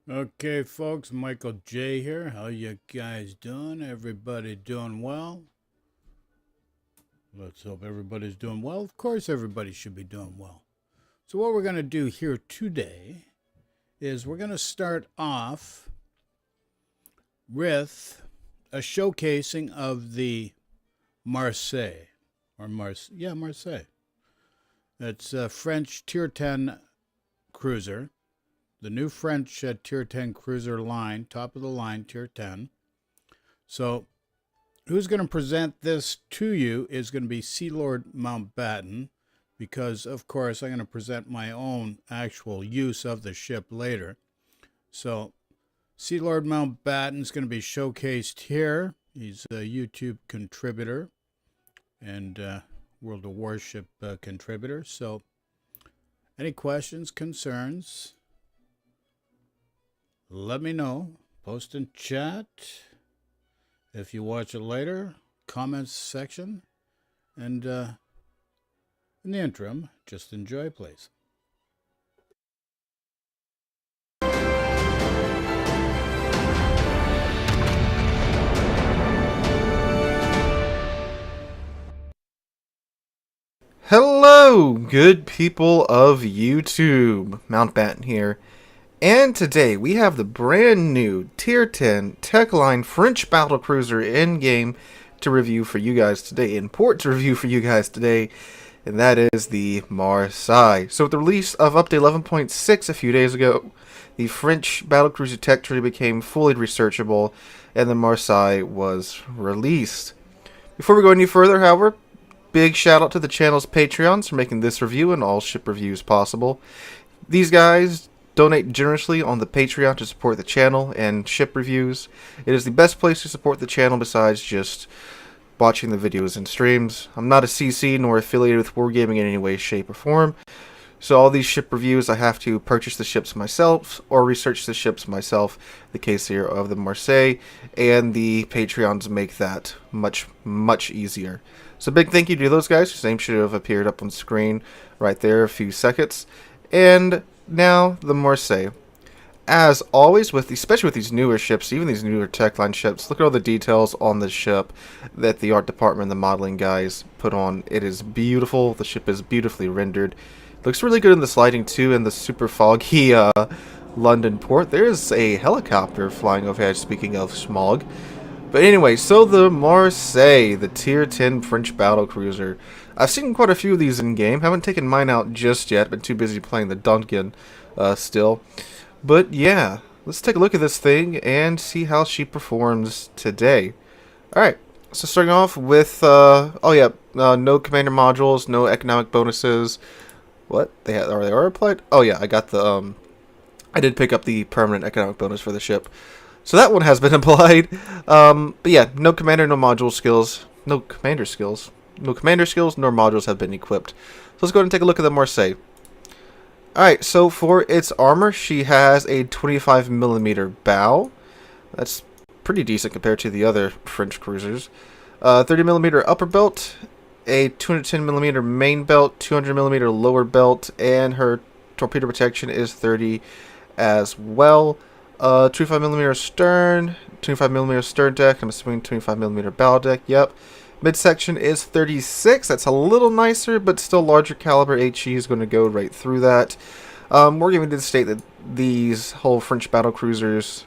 Okay, folks, Michael J here. How you guys doing? Everybody doing well? Let's hope everybody's doing well. Of course, everybody should be doing well. So what we're going to do here today is we're going to start off with a showcasing of the Marseille. Marseille. It's a French Tier 10 cruiser. The new French Tier 10 cruiser line, top of the line, Tier 10. So, who's going to present this to you is going to be Sea Lord Mountbatten, because, of course, I'm going to present my own actual use of the ship later. So, Sea Lord Mountbatten is going to be showcased here. He's a YouTube contributor and World of Warship contributor. So, any questions, concerns? Let me know. Post in chat. If you watch it later, comments section. And in the interim, just enjoy, please. Hello, good people of YouTube. Mountbatten here. And today we have the brand new Tier 10 Techline French battlecruiser in-game to review for you guys today, in port to review for you guys today, and that is the Marseille. So with the release of update 11.6 a few days ago, the French battlecruiser tech tree became fully researchable, and the Marseille was released. Before we go any further, however, big shout out to the channel's Patreons for making this review and all ship reviews possible. These guys donate generously on the Patreon to support the channel and ship reviews. It is the best place to support the channel besides just watching the videos and streams. I'm not a CC nor affiliated with Wargaming in any way, shape, or form. So all these ship reviews, I have to purchase the ships myself or research the ships myself. The case here of the Marseille, and the Patreons make that much, much easier. So big thank you to those guys whose name should have appeared up on screen right there a few seconds. And now, the Marseille. As always, especially with these newer ships, even these newer Techline ships, look at all the details on the ship that the art department and the modeling guys put on. It is beautiful. The ship is beautifully rendered. Looks really good in the sliding too, in the super foggy London port. There is a helicopter flying overhead, speaking of smog. But anyway, so the Marseille, the Tier 10 French battlecruiser. I've seen quite a few of these in-game. Haven't taken mine out just yet. Been too busy playing the Duncan still. But yeah, let's take a look at this thing and see how she performs today. Alright, so starting off with, no commander modules, no economic bonuses. What? They are applied? Oh yeah, I got the, I did pick up the permanent economic bonus for the ship. So that one has been applied. But yeah, no commander, no module skills, no commander skills. No commander skills nor modules have been equipped. So let's go ahead and take a look at the Marseille. Alright, so for its armor, she has a 25mm bow. That's pretty decent compared to the other French cruisers. 30mm upper belt, a 210mm main belt, 200mm lower belt, and her torpedo protection is 30 as well. 25mm stern, 25mm stern deck, I'm assuming 25mm bow deck, yep. Midsection is 36. That's a little nicer, but still larger caliber HE is going to go right through that. Wargaming did state that these whole French battlecruisers'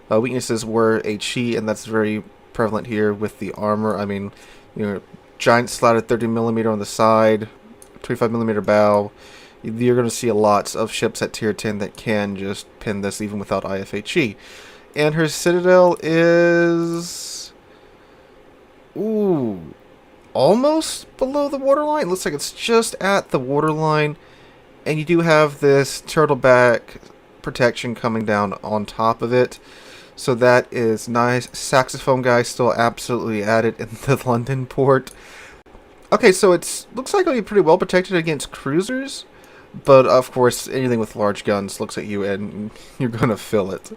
weaknesses were HE, and that's very prevalent here with the armor. I mean, you know, giant slatted 30mm on the side, 25mm bow. You're going to see lots of ships at Tier 10 that can just pin this even without IFHE. And her citadel is... ooh, almost below the waterline. Looks like it's just at the waterline. And you do have this turtleback protection coming down on top of it. So that is nice. Saxophone guy still absolutely at it in the London port. Okay, so it looks like it'll be pretty well protected against cruisers. But of course, anything with large guns looks at you and you're going to fill it.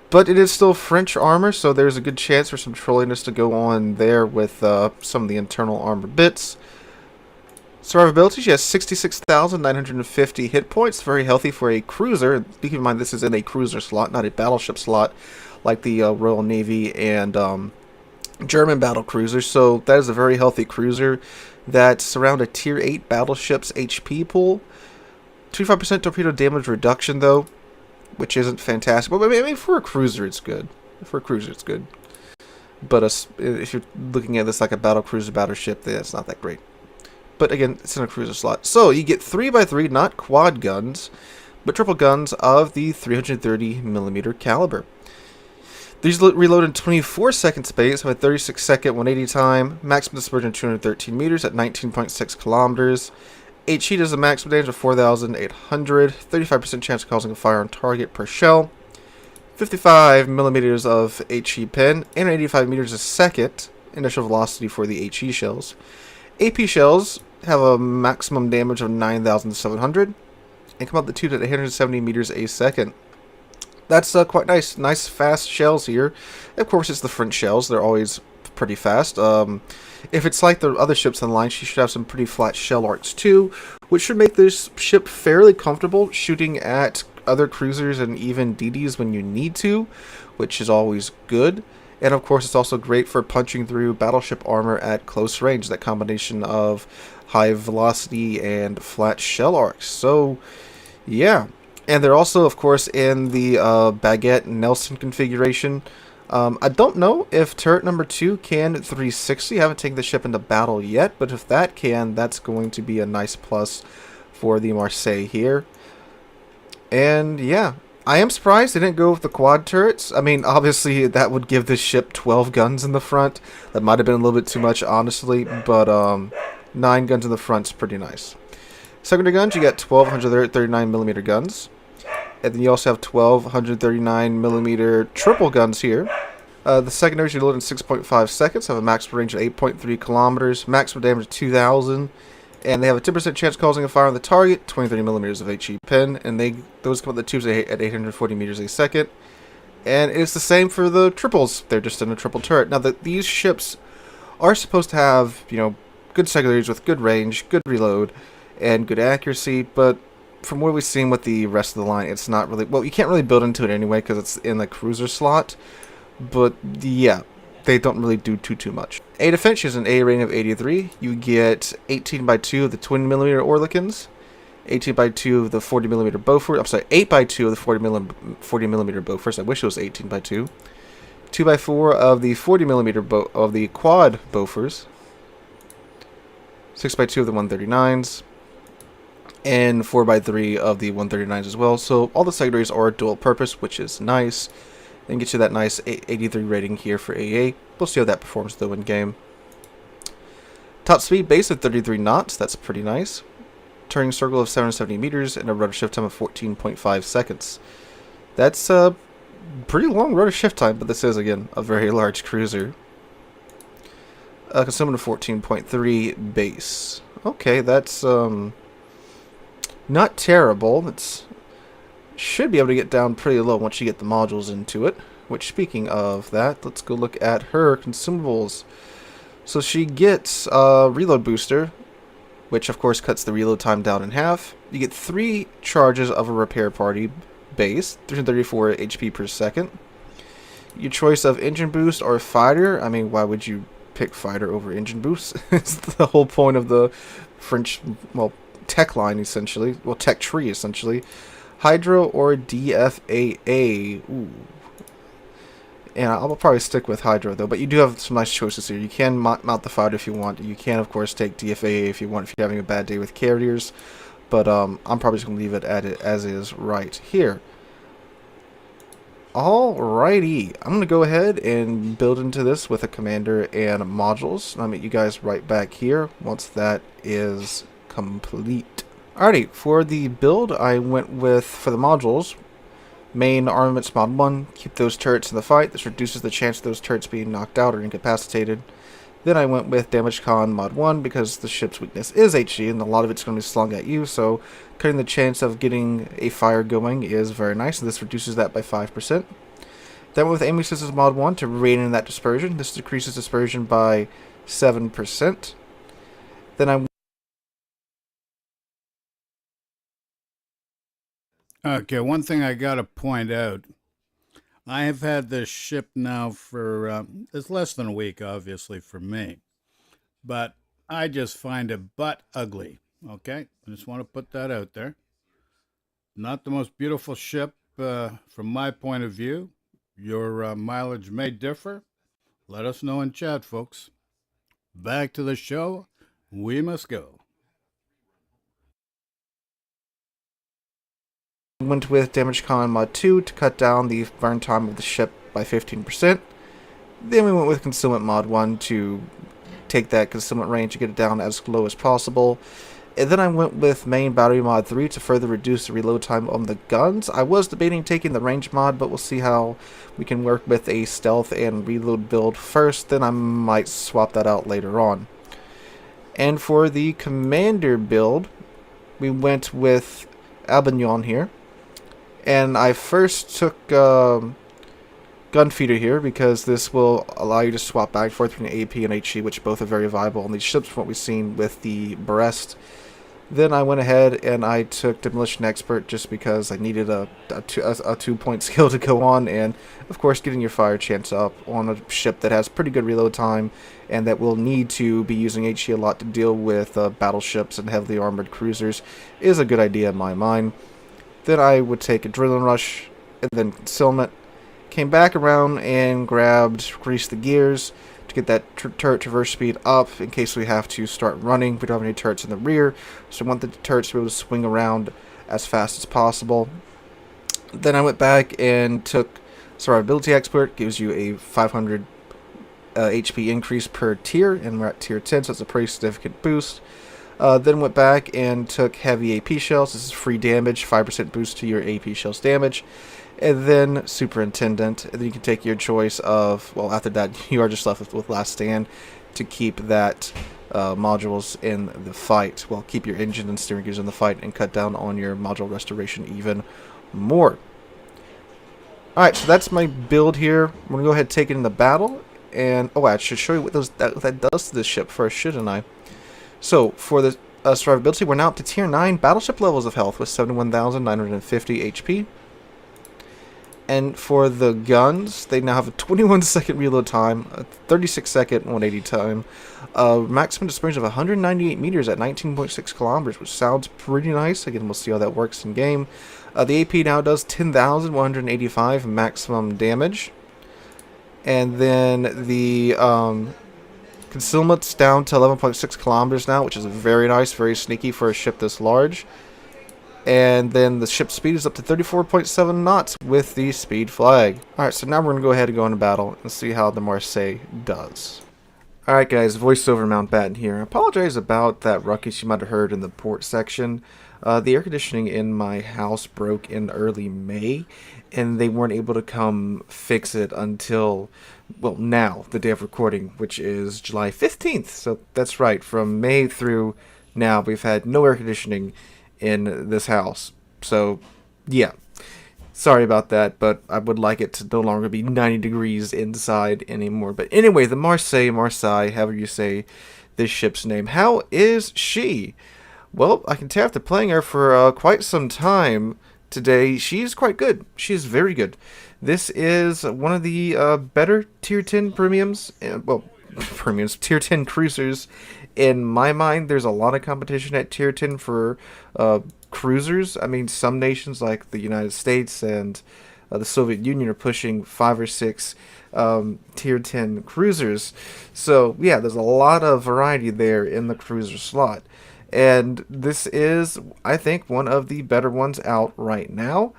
But it is still French armor, so there's a good chance for some trolliness to go on there with some of the internal armor bits. Survivability, she has 66,950 hit points. Very healthy for a cruiser. Keep in mind this is in a cruiser slot, not a battleship slot like the Royal Navy and German battle cruisers. So that is a very healthy cruiser that's around a tier 8 battleship's HP pool. 25% torpedo damage reduction though, which isn't fantastic. But I mean, for a cruiser it's good. For a cruiser it's good. But if you're looking at this like a battle cruiser battleship, that's not that great. But again, it's in a cruiser slot. So you get 3x3, not quad guns, but triple guns of the 330mm caliber. These reload in 24 second space, have a 36 second 180 time, maximum dispersion 213 meters at 19.6 kilometers. HE does a maximum damage of 4,800, 35% chance of causing a fire on target per shell, 55 millimeters of HE pin, and 85 meters a second initial velocity for the HE shells. AP shells have a maximum damage of 9,700 and come out the tube at 870 meters a second. That's quite nice. Nice fast shells here. Of course, it's the French shells. They're always pretty fast. If it's like the other ships in the line, she should have some pretty flat shell arcs too, which should make this ship fairly comfortable shooting at other cruisers and even DDs when you need to, which is always good. And of course, it's also great for punching through battleship armor at close range, that combination of high velocity and flat shell arcs. So, yeah. And they're also, of course, in the Baguette Nelson configuration. I don't know if turret number 2 can 360. I haven't taken the ship into battle yet, but if that can, that's going to be a nice plus for the Marseille here. And yeah, I am surprised they didn't go with the quad turrets. I mean, obviously that would give this ship 12 guns in the front. That might have been a little bit too much, honestly, but 9 guns in the front's pretty nice. Secondary guns, you got 1,239mm guns. And then you also have 1,239mm triple guns here. The secondaries you load in 6.5 seconds, have a maximum range of 8.3 kilometers, maximum damage of 2,000. And they have a 10% chance of causing a fire on the target, 23mm of HE pin, and those come out the tubes at 840 meters a second. And it's the same for the triples. They're just in a triple turret. Now, these ships are supposed to have, good secondaries with good range, good reload, and good accuracy, but from what we've seen with the rest of the line, it's not really... Well, you can't really build into it anyway because it's in the cruiser slot, but yeah, they don't really do too much. A defense is an A rating of 83. You get 18x2 of the 20mm Oerlikons, 18x2 of the 40mm Beaufort. I'm sorry, 8x2 of the 40mm Beauforts. I wish it was 18x2. 2x4 of the 40mm of the quad Beauforts. 6x2 of the 139s. And 4x3 of the 139s as well. So all the secondaries are dual purpose, which is nice. And get you that nice 83 rating here for AA. We'll see how that performs though in game. Top speed base of 33 knots. That's pretty nice. Turning circle of 770 meters and a rudder shift time of 14.5 seconds. That's a pretty long rudder shift time, but this is again a very large cruiser. Consuming a 14.3 base. Okay, that's not terrible. It's should be able to get down pretty low once you get the modules into it. Which, speaking of that, let's go look at her consumables. So she gets a reload booster, which of course cuts the reload time down in half. You get 3 charges of a repair party base, 334 HP per second. Your choice of engine boost or fighter. I mean, why would you pick fighter over engine boost? It's the whole point of the French, well, tech line essentially. Well, tech tree essentially. Hydro or DFAA. Ooh. And I'll probably stick with Hydro though, but you do have some nice choices here. You can mount the fighter if you want. You can, of course, take DFAA if you want, if you're having a bad day with carriers. But I'm probably just going to leave it at it as is right here. Alrighty, I'm going to go ahead and build into this with a commander and modules. I'll meet you guys right back here once that is complete. Alrighty, for the build I went with, for the modules, main armaments mod 1, keep those turrets in the fight. This reduces the chance of those turrets being knocked out or incapacitated. Then I went with damage con mod 1 because the ship's weakness is HE and a lot of it's going to be slung at you, so cutting the chance of getting a fire going is very nice, and this reduces that by 5%. Then I went with aiming systems mod 1 to rein in that dispersion. This decreases dispersion by 7%. Then I Okay, one thing I got to point out. I have had this ship now for, it's less than a week, obviously, for me. But I just find it butt ugly. Okay? I just want to put that out there. Not the most beautiful ship from my point of view. Your mileage may differ. Let us know in chat, folks. Back to the show. We must go. Went with Damage Con Mod 2 to cut down the burn time of the ship by 15%. Then we went with Concealment Mod 1 to take that concealment range and get it down as low as possible. And then I went with Main Battery Mod 3 to further reduce the reload time on the guns. I was debating taking the range mod, but we'll see how we can work with a stealth and reload build first, then I might swap that out later on. And for the commander build, we went with Albignon here. And I first took Gunfeeder here because this will allow you to swap back and forth between AP and HE, which both are very viable on these ships from what we've seen with the Brest. Then I went ahead and I took Demolition Expert just because I needed a 2-point skill to go on, and of course getting your fire chance up on a ship that has pretty good reload time and that will need to be using HE a lot to deal with battleships and heavily armored cruisers is a good idea in my mind. Then I would take Adrenaline Rush and then Concealment. Came back around and greased the gears to get that turret traverse speed up in case we have to start running. We don't have any turrets in the rear, so we want the turrets to be able to swing around as fast as possible. Then I went back and took Survivability Expert. Gives you a 500 HP increase per tier, and we're at tier 10, so that's a pretty significant boost. Then went back and took Heavy AP Shells. This is free damage, 5% boost to your AP Shells damage. And then Superintendent, and then you can take your choice of, well, after that you are just left with Last Stand to keep that modules in the fight. Well, keep your engine and steering gears in the fight and cut down on your module restoration even more. Alright, so that's my build here. I'm going to go ahead and take it in the battle. And, oh, I should show you what that does to this ship first, shouldn't I? So, for the survivability, we're now up to tier 9 battleship levels of health with 71,950 HP. And for the guns, they now have a 21-second reload time, a 36-second 180 time, a maximum dispersion of 198 meters at 19.6 kilometers, which sounds pretty nice. Again, we'll see how that works in game. The AP now does 10,185 maximum damage. And then the concealment's down to 11.6 kilometers now, which is very nice, very sneaky for a ship this large. And then the ship speed is up to 34.7 knots with the speed flag. Alright, so now we're going to go ahead and go into battle and see how the Marseille does. Alright guys, voiceover Mountbatten here. I apologize about that ruckus you might have heard in the port section. The air conditioning in my house broke in early May, and they weren't able to come fix it until, well, now, the day of recording, which is July 15th. So that's right, from May through now, we've had no air conditioning in this house. So yeah, sorry about that, but I would like it to no longer be 90 degrees inside anymore. But anyway, the Marseille, however you say this ship's name, how is she? Well, I can tell after playing her for quite some time today, she's quite good. She's very good. This is one of the better tier 10 premiums, tier 10 cruisers. In my mind, there's a lot of competition at tier 10 for cruisers. I mean, some nations like the United States and the Soviet Union are pushing 5 or 6 tier 10 cruisers. So, yeah, there's a lot of variety there in the cruiser slot. And this is, I think, one of the better ones out right now.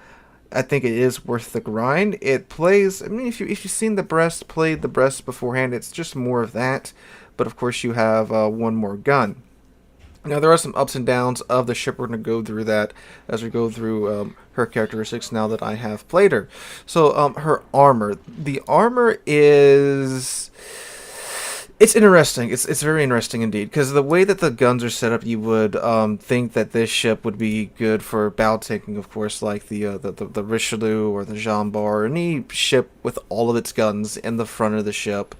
I think it is worth the grind. It plays, I mean, if you've seen the Brest, played the Brest beforehand, it's just more of that. But of course you have one more gun. Now there are some ups and downs of the ship. We're going to go through that as we go through her characteristics now that I have played her. So her armor. The armor is... It's interesting. It's very interesting indeed, because the way that the guns are set up, you would think that this ship would be good for battle tanking, of course, like the Richelieu or the Jean Bart, or any ship with all of its guns in the front of the ship.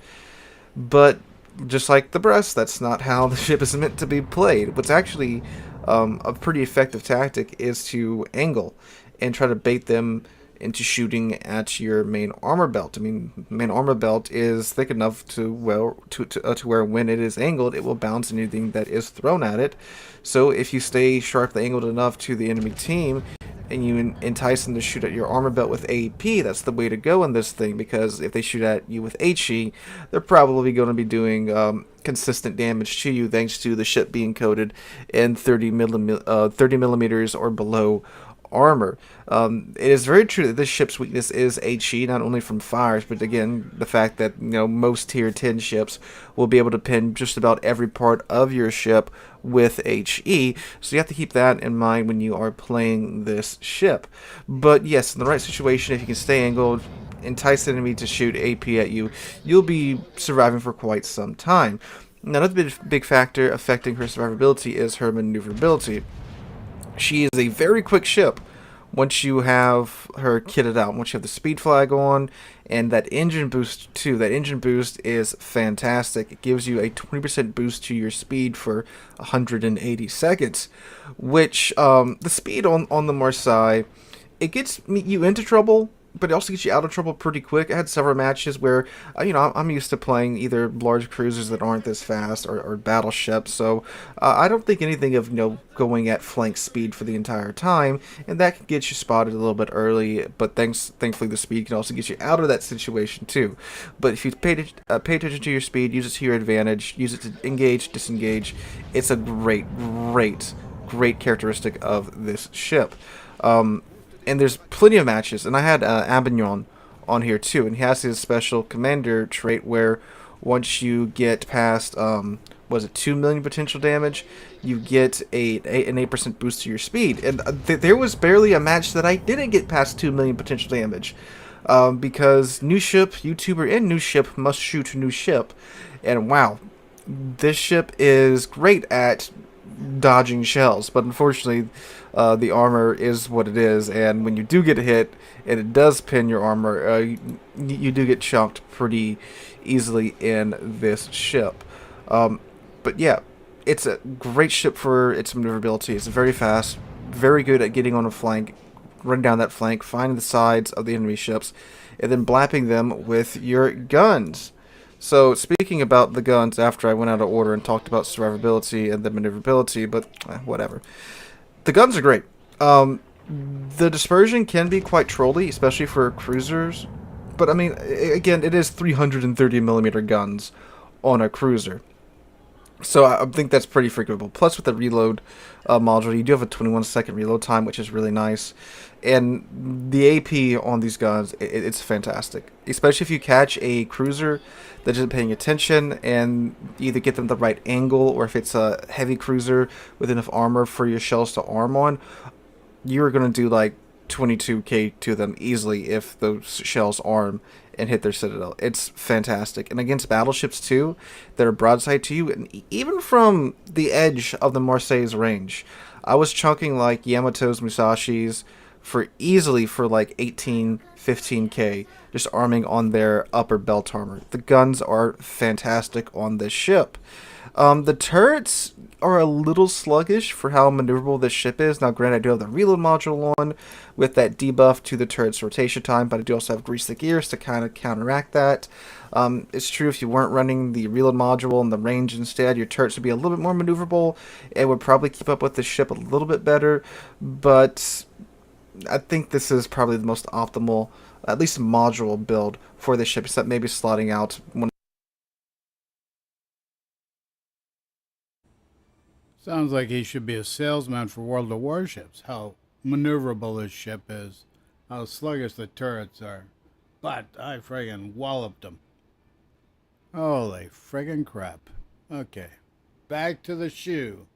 But just like the Brest, that's not how the ship is meant to be played. What's actually a pretty effective tactic is to angle. and try to bait them into shooting at your main armor belt. I mean, main armor belt is thick enough to where when it is angled, it will bounce anything that is thrown at it. So if you stay sharply angled enough to the enemy team, and you entice them to shoot at your armor belt with AP, that's the way to go in this thing, because if they shoot at you with HE, they're probably going to be doing consistent damage to you thanks to the ship being coated in 30 millimeters or below armor. It is very true that this ship's weakness is HE, not only from fires, but again, the fact that most tier 10 ships will be able to pin just about every part of your ship with HE, so you have to keep that in mind when you are playing this ship. But yes, in the right situation, if you can stay angled, entice the enemy to shoot AP at you, you'll be surviving for quite some time. Now, another big factor affecting her survivability is her maneuverability. She is a very quick ship once you have her kitted out, once you have the speed flag on, and that engine boost too. That engine boost is fantastic. It gives you a 20% boost to your speed for 180 seconds, which the speed on the Marseille, it gets you into trouble, but it also gets you out of trouble pretty quick. I had several matches where, I'm used to playing either large cruisers that aren't this fast or battleships, so I don't think anything of, going at flank speed for the entire time, and that can get you spotted a little bit early, but thankfully the speed can also get you out of that situation too. But if you pay attention to your speed, use it to your advantage, use it to engage, disengage, it's a great characteristic of this ship. And there's plenty of matches, and I had Abignon on here too, and he has his special commander trait where once you get past, 2 million potential damage, you get an 8% boost to your speed. And there was barely a match that I didn't get past 2 million potential damage, because new ship, YouTuber, and new ship must shoot new ship. And wow, this ship is great at dodging shells, but unfortunately the armor is what it is, and when you do get hit and it does pin your armor, you do get chunked pretty easily in this ship. But yeah, it's a great ship for its maneuverability. It's very fast, very good at getting on a flank, running down that flank, finding the sides of the enemy ships, and then blapping them with your guns. So, speaking about the guns after I went out of order and talked about survivability and the maneuverability, but whatever. The guns are great. The dispersion can be quite trolly, especially for cruisers. But, I mean, again, it is 330mm guns on a cruiser. So I think that's pretty forgivable. Plus, with the reload module, you do have a 21-second reload time, which is really nice. And the AP on these guns, it's fantastic. Especially if you catch a cruiser that isn't paying attention and either get them the right angle, or if it's a heavy cruiser with enough armor for your shells to arm on, you're going to do like 22k to them easily if those shells arm and hit their citadel. It's fantastic. And against battleships too, that are broadside to you, and even from the edge of the Marseille's range, I was chunking like Yamato's, Musashi's for like 18, 15k, just arming on their upper belt armor. The guns are fantastic on this ship. The turrets are a little sluggish for how maneuverable this ship is. Now, granted, I do have the reload module on with that debuff to the turret's rotation time, but I do also have grease the gears to kind of counteract that. It's true, if you weren't running the reload module and the range instead, your turrets would be a little bit more maneuverable. It would probably keep up with the ship a little bit better, but I think this is probably the most optimal, at least module build for the ship, except maybe slotting out one. Sounds like he should be a salesman for World of Warships. How maneuverable his ship is, how sluggish the turrets are. But I friggin' walloped them. Holy friggin' crap. Okay, back to the shoe.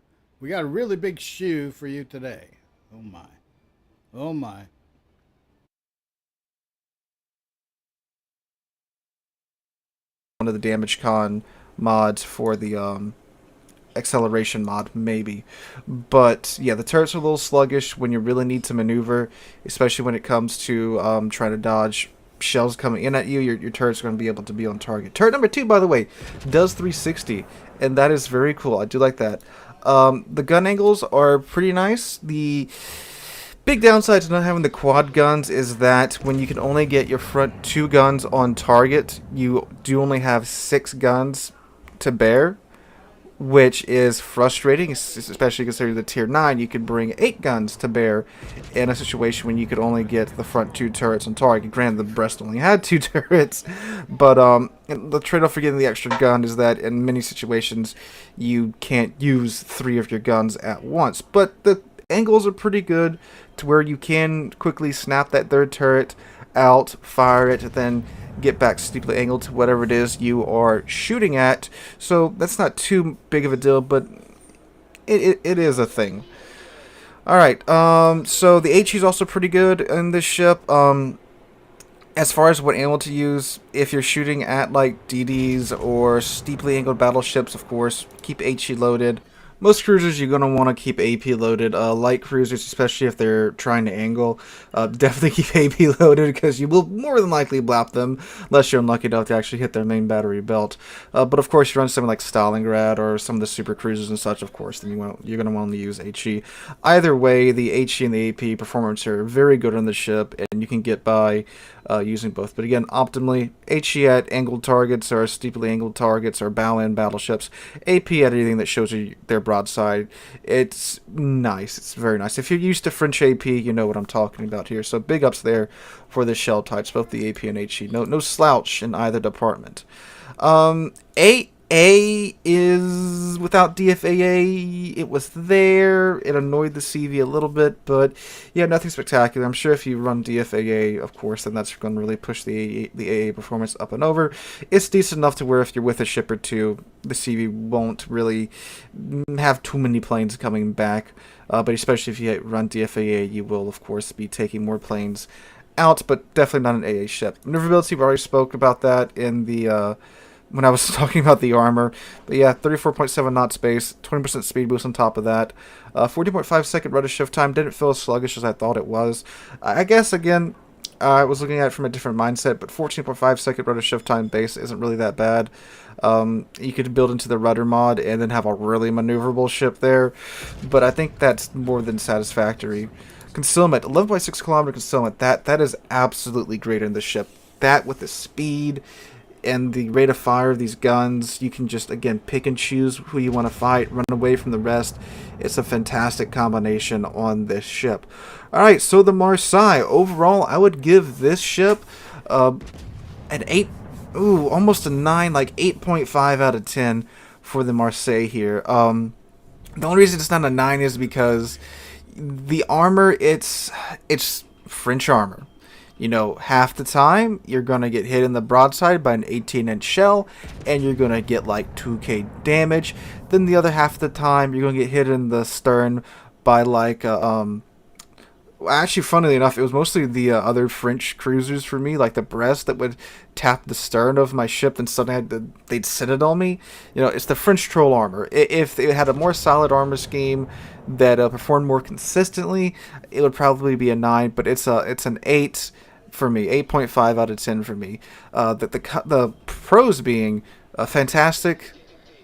We got a really big shoe for you today. Oh my. Oh my. One of the damage con mods for the acceleration mod, maybe. But yeah, the turrets are a little sluggish when you really need to maneuver, especially when it comes to trying to dodge shells coming in at you. Your turret's going to be able to be on target. Turret number 2, by the way, does 360, and that is very cool. I do like that. The gun angles are pretty nice. The Big downside to not having the quad guns is that when you can only get your front 2 guns on target, you do only have 6 guns to bear, which is frustrating, especially considering the tier 9, you could bring 8 guns to bear in a situation when you could only get the front 2 turrets on target. Granted, the breast only had 2 turrets, but the trade-off for getting the extra gun is that in many situations you can't use 3 of your guns at once. But the angles are pretty good to where you can quickly snap that 3rd turret out, fire it, then get back steeply angled to whatever it is you are shooting at. So that's not too big of a deal, but it is a thing. Alright, so the HE is also pretty good in this ship. As far as what angle to use, if you're shooting at like DDs or steeply angled battleships, of course, keep HE loaded. Most cruisers you're going to want to keep AP loaded. Light cruisers, especially if they're trying to angle, definitely keep AP loaded because you will more than likely blap them unless you're unlucky enough to actually hit their main battery belt. But of course, you run something like Stalingrad or some of the super cruisers and such, of course, then you're going to want to use HE. Either way, the HE and the AP performance are very good on the ship, and you can get by using both. But again, optimally, HE at angled targets or steeply angled targets or bow-in battleships, AP at anything that shows you their broadside. It's nice. It's very nice. If you're used to French AP, you know what I'm talking about here. So big ups there for the shell types, both the AP and HE. No slouch in either department. AA is without DFAA. It was there. It annoyed the CV a little bit, but yeah, nothing spectacular. I'm sure if you run DFAA, of course, then that's going to really push the AA performance up and over. It's decent enough to where if you're with a ship or two, the CV won't really have too many planes coming back. But especially if you run DFAA, you will, of course, be taking more planes out, but definitely not an AA ship. Maneuverability, we already spoke about that in the when I was talking about the armor. But yeah, 34.7 knot space, 20% speed boost on top of that. 14.5 second rudder shift time. Didn't feel as sluggish as I thought it was. I guess, again, I was looking at it from a different mindset, but 14.5 second rudder shift time base isn't really that bad. You could build into the rudder mod and then have a really maneuverable ship there, but I think that's more than satisfactory. Concealment, 11.6 kilometer concealment, that is absolutely great in the ship. That with the speed and the rate of fire of these guns, you can just, again, pick and choose who you want to fight, run away from the rest. It's a fantastic combination on this ship. Alright, so the Marseille. Overall, I would give this ship an 8, almost a 9, like 8.5 out of 10 for the Marseille here. The only reason it's not a 9 is because the armor, it's French armor. You know, half the time, you're going to get hit in the broadside by an 18-inch shell, and you're going to get like 2k damage. Then the other half of the time, you're going to get hit in the stern by like, actually, funnily enough, it was mostly the other French cruisers for me, like the Brest, that would tap the stern of my ship and suddenly they'd sit it on me. You know, it's the French troll armor. If it had a more solid armor scheme that performed more consistently, it would probably be a 9, but it's an 8 for me, 8.5 out of 10 for me. The pros being fantastic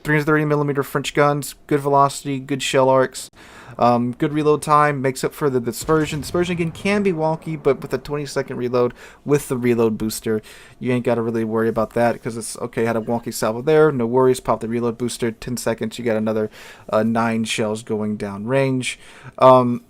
330mm French guns, good velocity, good shell arcs, good reload time, makes up for the dispersion. Dispersion, again, can be wonky, but with a 20-second reload with the reload booster, you ain't got to really worry about that, because it's, okay, had a wonky salvo there, no worries, pop the reload booster, 10 seconds, you got another 9 shells going down range. The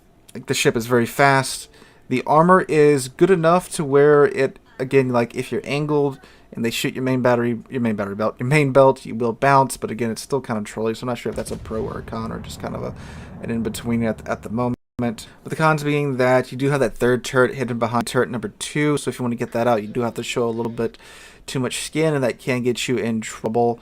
ship is very fast. The armor is good enough to where it, again, like if you're angled and they shoot your main belt, you will bounce, but again, it's still kind of trolly, so I'm not sure if that's a pro or a con or just kind of an in-between at the moment. But the cons being that you do have that third turret hidden behind turret number 2, so if you want to get that out, you do have to show a little bit too much skin, and that can get you in trouble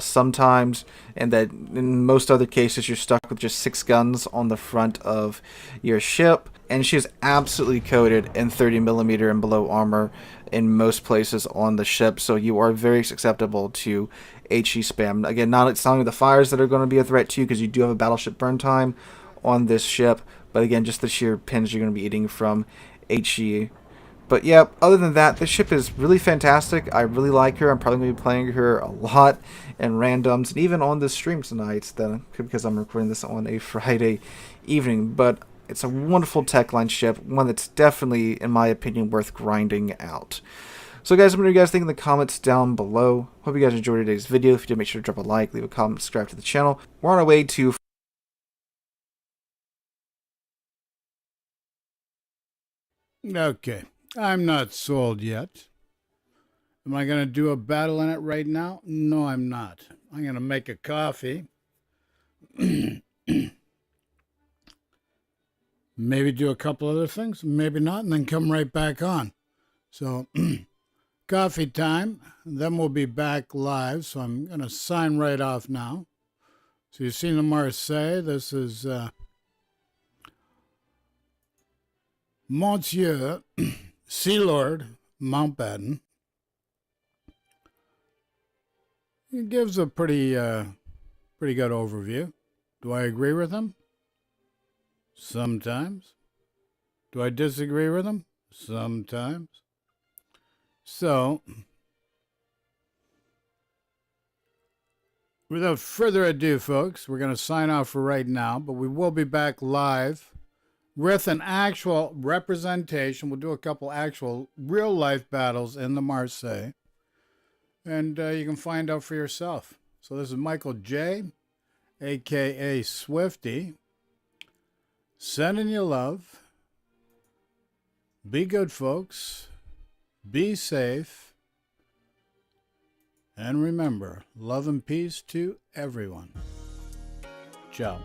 sometimes, and that in most other cases, you're stuck with just 6 guns on the front of your ship. And she is absolutely coated in 30mm and below armor in most places on the ship, so you are very susceptible to HE spam. Again, it's not only the fires that are going to be a threat to you, because you do have a battleship burn time on this ship, but again, just the sheer pins you're going to be eating from HE. But yeah, other than that, this ship is really fantastic. I really like her. I'm probably going to be playing her a lot in randoms, and even on this stream tonight, because I'm recording this on a Friday evening. But It's a wonderful tech line ship, one that's definitely, in my opinion, worth grinding out. So guys, let me know what you guys think in the comments down below. Hope you guys enjoyed today's video. If you did, make sure to drop a like, leave a comment, subscribe to the channel. We're on our way to... Okay, I'm not sold yet. Am I going to do a battle in it right now? No, I'm not. I'm going to make a coffee. Maybe do a couple other things, maybe not, and then come right back on. So, coffee time. Then we'll be back live. So I'm going to sign right off now. So you've seen the Marseille. This is Monsieur Sea Lord Mountbatten. He gives a pretty good overview. Do I agree with him? Sometimes. Do I disagree with him? Sometimes. So, without further ado, folks, we're going to sign off for right now, but we will be back live with an actual representation. We'll do a couple actual real-life battles in the Marseille, and you can find out for yourself. So this is Michael J., a.k.a. Swifty, sending you love. Be good, folks. Be safe. And remember, love and peace to everyone. Ciao.